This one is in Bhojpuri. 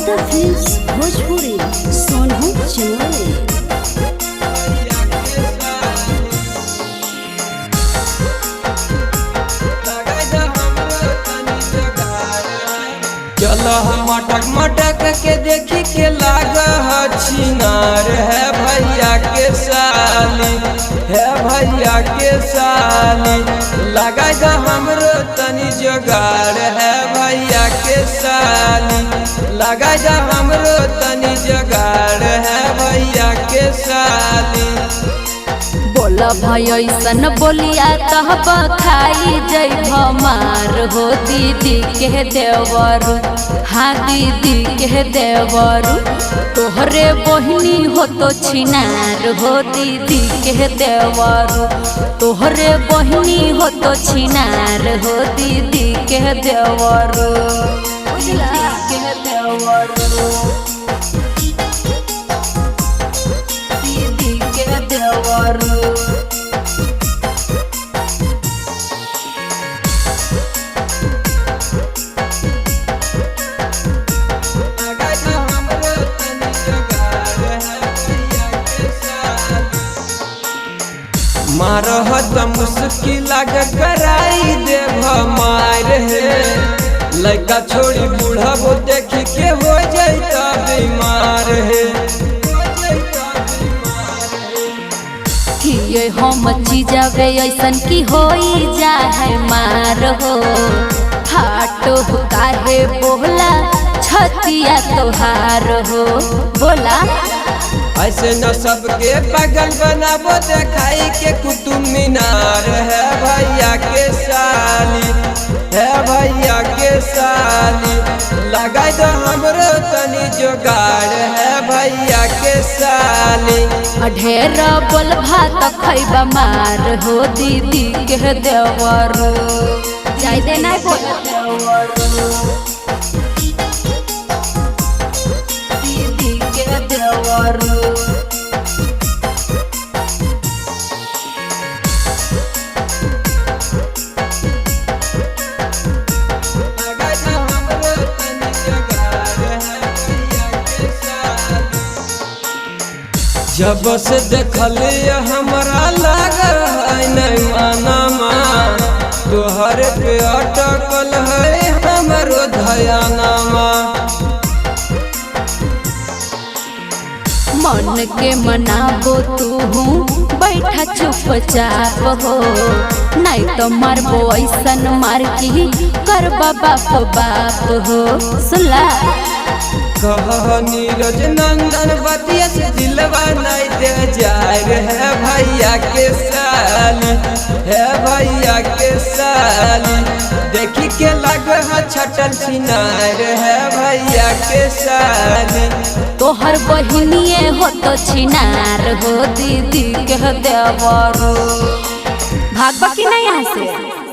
यादव फिल्म्स भोजपुरी सोनू चमोली। चलो हम मटक मटक के देखी के लागा छिनार है भैया के साली, है भैया के साली लगा हमरो तनी जोगाड़ है भैया के साली, लगा हमरो तनी जोगाड़ है भैया के साली। बोला भाई ऐसन बोलिया कहब खाई जैब मार हो दीदी के देवरू, हाँ दीदी के देवरू तोहरे बहिनी हो तो छिनार हो दीदी के देवरू, तोहरे बहिनी हो तो छिनार हो दीदी के देवरू, दीदी के देवरू, दीदी के देवरू। मारहत मुश्किल कराई देव मार है, लड़का छोड़ी बूढ़ा वो देख के हो जाता बीमार है। ये हम चीजवे ऐसन की होई जाए मार हो, हाटो काहे बोला छतिया तोहार हो, बोला ऐसे न सबके पागल बनाबो देखाई के कुतुब मीनार है भैया के साली, है भैया के साली लगा दो हमरो तनी जोगाड़ है भैया के साली। ढेर बोल भात खैबा मार हो दीदी के देवरू, जाय दे ना बोला देवरू, दीदी के देवरू। जब से देखल हमारा लागल है नहीं मानमा, तोहर पे अटकल है हमारो धयानामा। मन के मनाबो तू बैठा चुपचाप हो, नहीं तो मारबो ऐसन मार की करबा बाप बाप हो, सुला कह नीरज नंदन बतिया से दिलवा नहीं दे जाए है भैया के साली, है भैया के साली देखी के लगे छटल छिनार है भैया के साली। तोहर बहिनिए हो तो छिनार हो दीदी के देवरू, भागबा की नहीं यहाँ से।